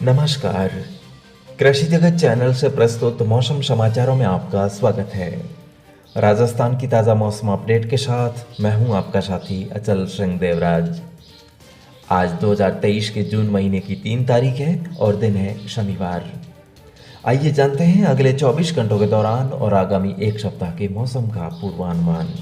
नमस्कार। कृषि जगत चैनल से प्रस्तुत मौसम समाचारों में आपका स्वागत है। राजस्थान की ताज़ा मौसम अपडेट के साथ मैं हूं आपका साथी अचल सिंह देवराज। आज 2023 के जून महीने की 3 तारीख है और दिन है शनिवार। आइए जानते हैं अगले 24 घंटों के दौरान और आगामी एक सप्ताह के मौसम का पूर्वानुमान।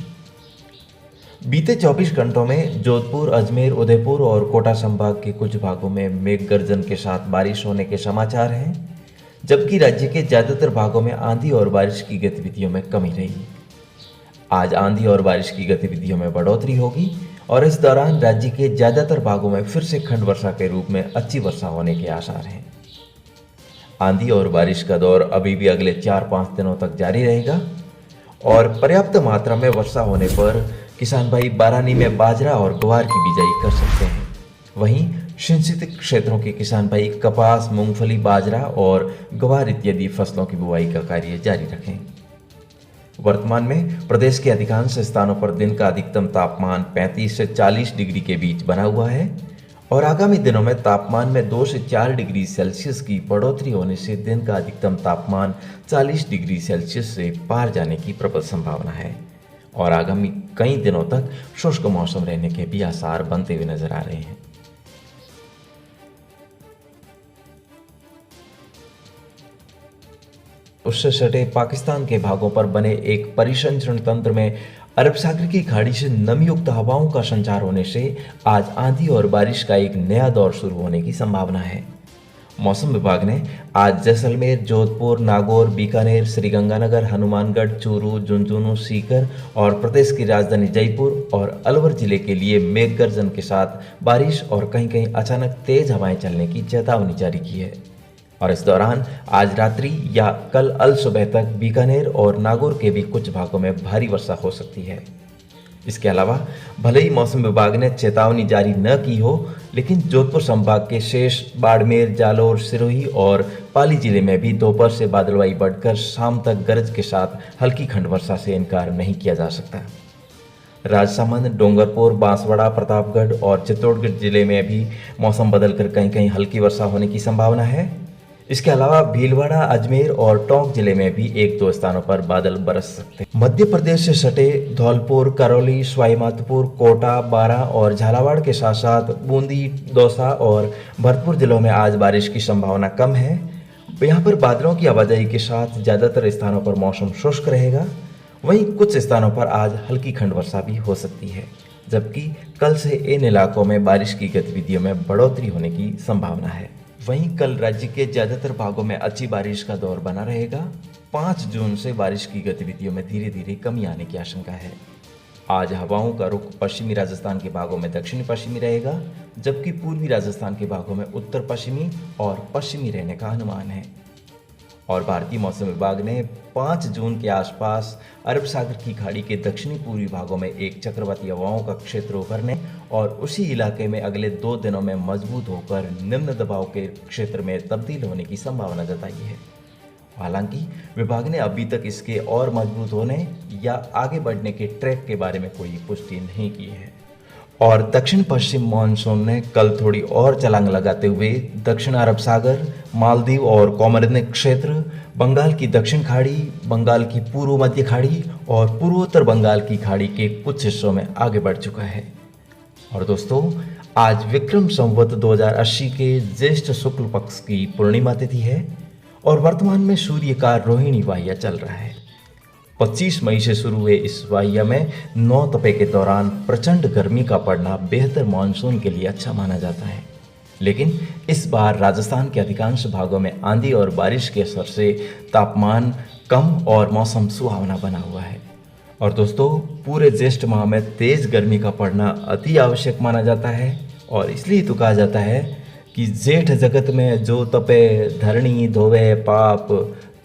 बीते 24 घंटों में जोधपुर, अजमेर, उदयपुर और कोटा संभाग के कुछ भागों में मेघ गर्जन के साथ बारिश होने के समाचार हैं, जबकि राज्य के ज़्यादातर भागों में आंधी और बारिश की गतिविधियों में कमी रही। आज आंधी और बारिश की गतिविधियों में बढ़ोतरी होगी और इस दौरान राज्य के ज़्यादातर भागों में फिर से खंड वर्षा के रूप में अच्छी वर्षा होने के आसार हैं। आंधी और बारिश का दौर अभी भी अगले 4-5 दिनों तक जारी रहेगा और पर्याप्त मात्रा में वर्षा होने पर किसान भाई बारानी में बाजरा और ग्वार की बिजाई कर सकते हैं। वहीं सिंचित क्षेत्रों के किसान भाई कपास, मूंगफली, बाजरा और ग्वार इत्यादि फसलों की बुआई का कार्य जारी रखें। वर्तमान में प्रदेश के अधिकांश स्थानों पर दिन का अधिकतम तापमान 35 से 40 डिग्री के बीच बना हुआ है और आगामी दिनों में तापमान में 2 से 4 डिग्री सेल्सियस की बढ़ोतरी होने से दिन का अधिकतम तापमान 40 डिग्री सेल्सियस से पार जाने की प्रबल संभावना है और आगामी कई दिनों तक शुष्क मौसम रहने के भी आसार बनते हुए नजर आ रहे हैं। उससे सटे पाकिस्तान के भागों पर बने एक परिसंचरण तंत्र में अरब सागर की खाड़ी से नमीयुक्त हवाओं का संचार होने से आज आंधी और बारिश का एक नया दौर शुरू होने की संभावना है। मौसम विभाग ने आज जैसलमेर, जोधपुर, नागौर, बीकानेर, श्रीगंगानगर, हनुमानगढ़, चूरू, झुंझुनू, सीकर और प्रदेश की राजधानी जयपुर और अलवर जिले के लिए मेघ गर्जन के साथ बारिश और कहीं कहीं अचानक तेज हवाएं चलने की चेतावनी जारी की है और इस दौरान आज रात्रि या कल अल सुबह तक बीकानेर और नागौर के भी कुछ भागों में भारी वर्षा हो सकती है। इसके अलावा भले ही मौसम विभाग ने चेतावनी जारी न की हो, लेकिन जोधपुर संभाग के शेष, बाड़मेर, जालोर, सिरोही और पाली जिले में भी दोपहर से बादलवाई बढ़कर शाम तक गरज के साथ हल्की खंड वर्षा से इनकार नहीं किया जा सकता। राजसमंद, डूंगरपुर, बांसवाड़ा, प्रतापगढ़ और चित्तौड़गढ़ जिले में भी मौसम बदलकर कहीं कहीं हल्की वर्षा होने की संभावना है। इसके अलावा भीलवाड़ा, अजमेर और टोंक जिले में भी 1-2 स्थानों पर बादल बरस सकते हैं। मध्य प्रदेश से सटे धौलपुर, करौली, सवाईमाधोपुर, कोटा, बारां और झालावाड़ के साथ साथ बूंदी, दौसा और भरतपुर जिलों में आज बारिश की संभावना कम है। यहाँ पर बादलों की आवाजाही के साथ ज़्यादातर स्थानों पर मौसम शुष्क रहेगा। वहीं कुछ स्थानों पर आज हल्की खंड वर्षा भी हो सकती है, जबकि कल से इन इलाकों में बारिश की गतिविधियों में बढ़ोतरी होने की संभावना है। वहीं कल राज्य के ज़्यादातर भागों में अच्छी बारिश का दौर बना रहेगा। 5 जून से बारिश की गतिविधियों में धीरे धीरे कमी आने की आशंका है। आज हवाओं का रुख पश्चिमी राजस्थान के भागों में दक्षिणी पश्चिमी रहेगा, जबकि पूर्वी राजस्थान के भागों में उत्तर पश्चिमी और पश्चिमी रहने का अनुमान है। और भारतीय मौसम विभाग ने 5 जून के आसपास अरब सागर की खाड़ी के दक्षिणी पूर्वी भागों में एक चक्रवाती हवाओं का क्षेत्र उभरने और उसी इलाके में अगले 2 दिनों में मजबूत होकर निम्न दबाव के क्षेत्र में तब्दील होने की संभावना जताई है। हालांकि विभाग ने अभी तक इसके और मजबूत होने या आगे बढ़ने के ट्रैक के बारे में कोई पुष्टि नहीं की है। और दक्षिण पश्चिम मानसून ने कल थोड़ी और छलांग लगाते हुए दक्षिण अरब सागर, मालदीव और कोमोरिन क्षेत्र, बंगाल की दक्षिण खाड़ी, बंगाल की पूर्व मध्य खाड़ी और पूर्वोत्तर बंगाल की खाड़ी के कुछ हिस्सों में आगे बढ़ चुका है। और दोस्तों, आज विक्रम संवत 2080 के ज्येष्ठ शुक्ल पक्ष की पूर्णिमा तिथि है और वर्तमान में सूर्य का रोहिणी वाह्य चल रहा है। 25 मई से शुरू हुए इस वाह्य में 9 तपे के दौरान प्रचंड गर्मी का पड़ना बेहतर मानसून के लिए अच्छा माना जाता है, लेकिन इस बार राजस्थान के अधिकांश भागों में आंधी और बारिश के असर से तापमान कम और मौसम सुहावना बना हुआ है। और दोस्तों, पूरे ज्येष्ठ माह में तेज गर्मी का पड़ना अति आवश्यक माना जाता है और इसलिए तो कहा जाता है कि जेठ जगत में जो तपे धरणी धोवे पाप,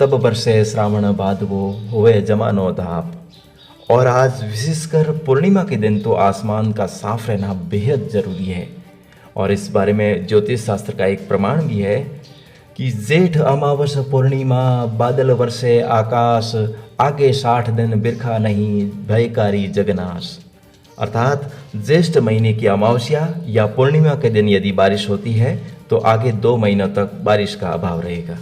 तब बरसे श्रावण भादवो होवे जमानो धाप। और आज विशेषकर पूर्णिमा के दिन तो आसमान का साफ रहना बेहद जरूरी है और इस बारे में ज्योतिष शास्त्र का एक प्रमाण भी है कि जेठ अमावस पूर्णिमा बादल वर्षे आकाश, आगे 60 दिन बिरखा नहीं भयकारी जगनाश। अर्थात ज्येष्ठ महीने की अमावस्या या पूर्णिमा के दिन यदि बारिश होती है तो आगे 2 महीनों तक बारिश का अभाव रहेगा।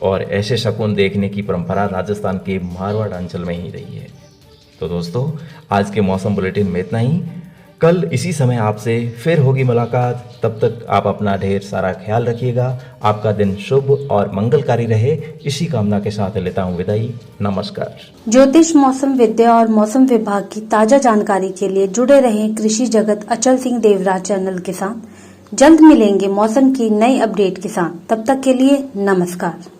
और ऐसे शकुन देखने की परंपरा राजस्थान के मारवाड़ अंचल में ही रही है। तो दोस्तों, आज के मौसम बुलेटिन में इतना ही। कल इसी समय आपसे फिर होगी मुलाकात। तब तक आप अपना ढेर सारा ख्याल रखिएगा। आपका दिन शुभ और मंगलकारी रहे, इसी कामना के साथ लेता हूँ विदाई। नमस्कार। ज्योतिष, मौसम विद्या और मौसम विभाग की ताजा जानकारी के लिए जुड़े रहें कृषि जगत अचल सिंह देवराज चैनल के साथ। जल्द मिलेंगे मौसम की नई अपडेट के साथ। तब तक के लिए नमस्कार।